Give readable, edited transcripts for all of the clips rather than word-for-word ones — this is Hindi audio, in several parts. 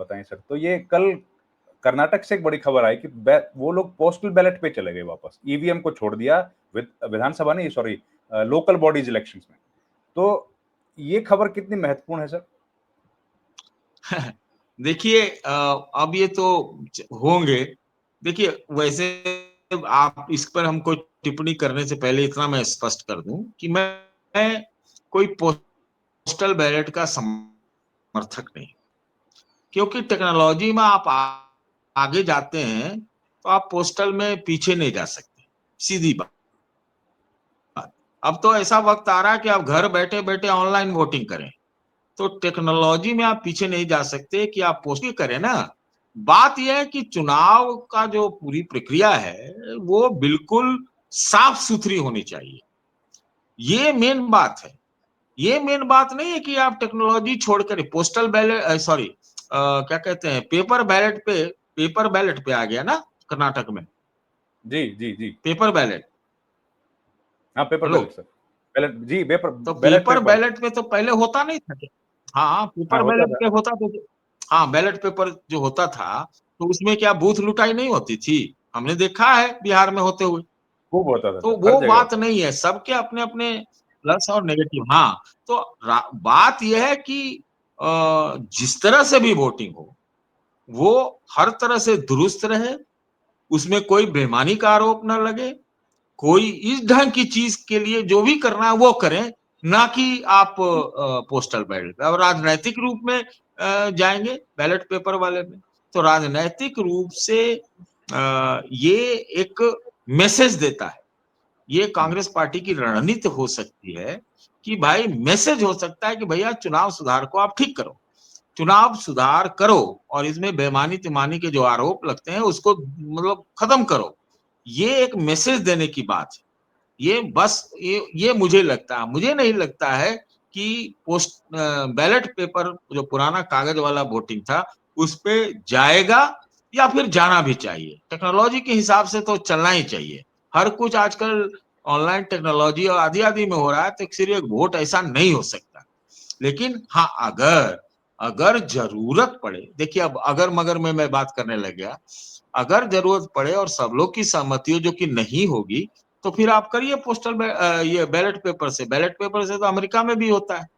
बताएं सर। तो ये कल कर्नाटक से एक बड़ी खबर आई कि वो लोग पोस्टल बैलेट पे चले गए वापस, ईवीएम को छोड़ दिया विधानसभा नहीं, सॉरी, लोकल बॉडीज इलेक्शंस में। तो ये खबर कितनी महत्वपूर्ण है सर? देखिए, अब ये तो होंगे। देखिए, वैसे आप इस पर हमको टिप्पणी करने से पहले इतना मैं स्पष्ट कर दूं कि मैं कोई पोस्टल बैलेट का समर्थक नहीं, क्योंकि टेक्नोलॉजी में आप आगे जाते हैं तो आप पोस्टल में पीछे नहीं जा सकते, सीधी बात। अब तो ऐसा वक्त आ रहा है कि आप घर बैठे बैठे ऑनलाइन वोटिंग करें, तो टेक्नोलॉजी में आप पीछे नहीं जा सकते कि आप पोस्टिंग करें ना। बात यह है कि चुनाव का जो पूरी प्रक्रिया है वो बिल्कुल साफ सुथरी होनी चाहिए। ये मेन बात है। ये मेन बात नहीं है कि आप टेक्नोलॉजी छोड़कर पोस्टल बैलेट, सॉरी, क्या कहते हैं, पेपर बैलेट पे आ गया ना कर्नाटक में। जी जी जी। Paper ballot. हाँ, paper hello. Ballot sir. Ballot जी, पेपर तो बैलेट पेपर पेपर। बैलेट में तो पहले होता नहीं था क्या? हाँ, हाँ, पेपर होता बैलेट था। पे होता तो। हाँ, बैलेट पेपर जो होता था तो उसमें क्या बूथ लुटाई नहीं होती थी? हमने देखा है बिहार में होते हुए। खूब होता था तो सर, हर वो जगह बात होता था। नहीं है, सबके अपने अपने प्लस और नेगेटिव। हाँ, तो बात यह है कि जिस तरह से भी वोटिंग हो वो हर तरह से दुरुस्त रहे, उसमें कोई बेईमानी का आरोप न लगे, कोई इस ढंग की चीज के लिए जो भी करना है वो करें, ना कि आप पोस्टल बैलेट। अब राजनैतिक रूप में जाएंगे बैलेट पेपर वाले में, तो राजनैतिक रूप से ये एक मैसेज देता है। ये कांग्रेस पार्टी की रणनीति हो सकती है कि भाई मैसेज हो सकता है कि भैया चुनाव सुधार को आप ठीक करो, चुनाव सुधार करो, और इसमें बेईमानी तिमानी के जो आरोप लगते हैं उसको मतलब खत्म करो। ये एक मैसेज देने की बात है। ये बस ये मुझे लगता है, मुझे नहीं लगता है कि पोस्ट बैलेट पेपर जो पुराना कागज वाला वोटिंग था उस पे जाएगा, या फिर जाना भी चाहिए। टेक्नोलॉजी के हिसाब से तो चलना ही चाहिए। हर कुछ आजकल ऑनलाइन टेक्नोलॉजी और आदि आदि में हो रहा है, तो सिर्फ एक वोट ऐसा नहीं हो सकता। लेकिन हाँ, अगर अगर जरूरत पड़े, देखिए अब अगर मगर में मैं बात करने लग गया, अगर जरूरत पड़े और सब लोग की सहमति हो जो कि नहीं होगी, तो फिर आप करिए ये बैलेट पेपर से तो अमेरिका में भी होता है।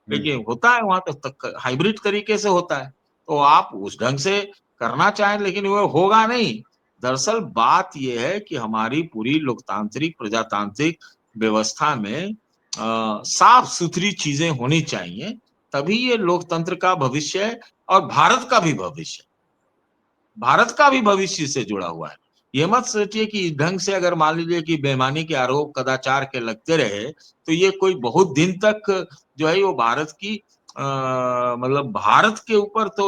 देखिए होता है वहां तो हाइब्रिड तरीके से होता है, तो आप उस ढंग से करना चाहें, लेकिन वो होगा नहीं। दरअसल बात यह है कि हमारी पूरी लोकतांत्रिक प्रजातांत्रिक व्यवस्था में साफ सुथरी चीजें होनी चाहिए, तभी ये लोकतंत्र का भविष्य है और भारत का भी भविष्य, भारत का भी भविष्य से जुड़ा हुआ है। ये मत सोचिए कि इस ढंग से अगर मान लीजिए कि बेईमानी के आरोप कदाचार के लगते रहे तो ये कोई बहुत दिन तक जो है वो भारत की मतलब भारत के ऊपर तो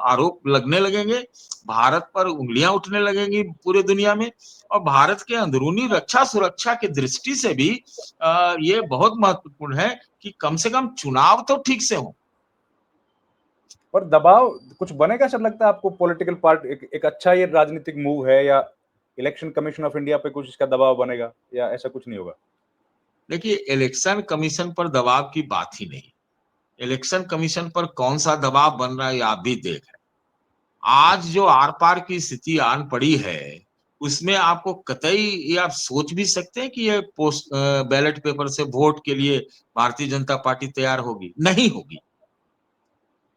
आरोप लगने लगेंगे, भारत पर उंगलियां उठने लगेंगी पूरे दुनिया में। और भारत के अंदरूनी रक्षा सुरक्षा की दृष्टि से भी ये बहुत महत्वपूर्ण है कि कम से कम चुनाव तो ठीक से हो। और दबाव कुछ बनेगा सर, लगता है आपको? पॉलिटिकल पार्टी एक अच्छा ये राजनीतिक मूव है, या इलेक्शन कमीशन ऑफ इंडिया पे कुछ इसका दबाव बनेगा, या ऐसा कुछ नहीं होगा? देखिए, इलेक्शन कमीशन पर दबाव की बात ही नहीं। इलेक्शन कमीशन पर कौन सा दबाव बन रहा है आप भी देख रहे हैं। आज जो आर पार की स्थिति आन पड़ी है उसमें आपको कतई ये आप सोच भी सकते हैं कि ये पोस्ट बैलेट पेपर से वोट के लिए भारतीय जनता पार्टी तैयार होगी? नहीं होगी।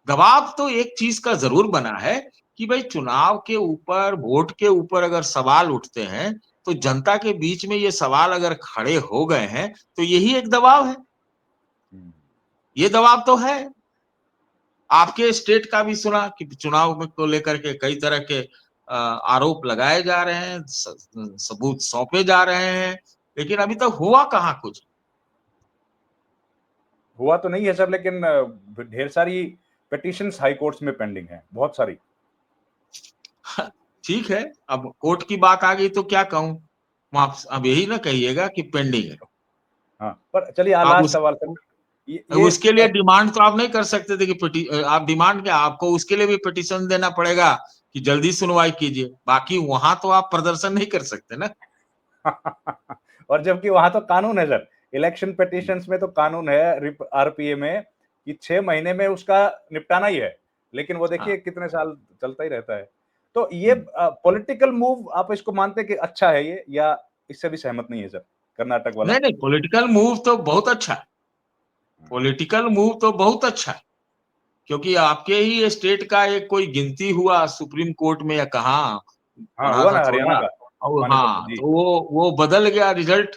दबाव तो एक चीज का जरूर बना है कि भाई चुनाव के ऊपर, वोट के ऊपर अगर सवाल उठते हैं तो जनता के बीच में ये सवाल अगर खड़े हो गए हैं तो यही एक दबाव है। ये दबाव तो है। आपके स्टेट का भी सुना कि चुनाव में को लेकर के कई तरह के आरोप लगाए जा रहे हैं, सबूत सौंपे जा रहे हैं, लेकिन अभी तक हुआ कहाँ कुछ। हुआ तो नहीं है सर, लेकिन ढेर सारी पिटीशंस हाई कोर्ट्स में पेंडिंग है, बहुत सारी। ठीक है, अब कोर्ट की बात आ गई तो क्या कहूं। आप अब यही ना कहिएगा कि पेंडिंग है। हाँ, पर चलिए आप लास्ट उस सवाल सर। ये उसके लिए डिमांड तो आप नहीं कर सकते थे कि आप डिमांड क्या, आपको उसके लिए भी पिटीशन देना पड़ेगा कि जल्दी सुनवाई कीजिए। बाकी वहां तो आप प्रदर्शन नहीं कर सकते ना। और जबकि वहां तो कानून है सर, इलेक्शन पिटीशंस में तो कानून है आरपीए में कि 6 महीने में उसका निपटाना ही है। लेकिन वो देखिए हाँ कितने साल चलता ही रहता है। तो ये पॉलिटिकल मूव आप इसको मानते हैं कि अच्छा है ये, या इससे भी सहमत नहीं है सर, कर्नाटक वाला? नहीं नहीं, पॉलिटिकल मूव तो बहुत अच्छा है, पॉलिटिकल मूव तो बहुत अच्छा है, क्योंकि आपके ही स्टेट का एक कोई गिनती हुआ सुप्रीम कोर्ट में या कहाँ, हाँ, पढ़ा हुआ था ना हरियाणा थोड़ा। का, और पानीपत में हाँ, जी। तो वो बदल गया रिजल्ट।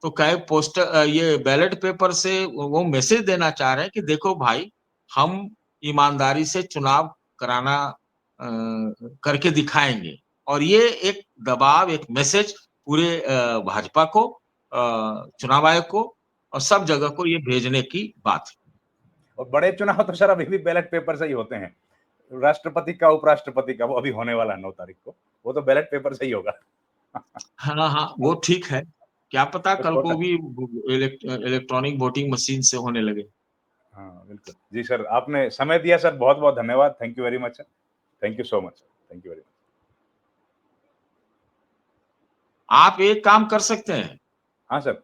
तो कहे पोस्टर ये बैलेट पेपर से वो मैसेज देना चाह रहे हैं कि देखो भाई, हम ईमानदारी से चुनाव कराना करके दिखाएंगे। और ये एक दबाव, एक मैसेज पूरे भाजपा को, चुनाव आयोग को और सब जगह को ये भेजने की बात है। और बड़े चुनाव तो सर अभी भी बैलेट पेपर से ही होते हैं। राष्ट्रपति का, उपराष्ट्रपति का, वो अभी होने वाला है 9 तारीख को, वो तो बैलेट पेपर से ही होगा। हाँ हाँ, वो ठीक है, क्या पता कुछ कल होता को है। भी इलेक्ट्रॉनिक वोटिंग मशीन से होने लगे। हाँ, बिल्कुल। जी सर, आपने समय दिया सर, बहुत-बहुत धन्यवाद। Thank you very much sir. Thank you so much sir. Thank you very much. आप एक काम कर सकते हैं, हाँ सर।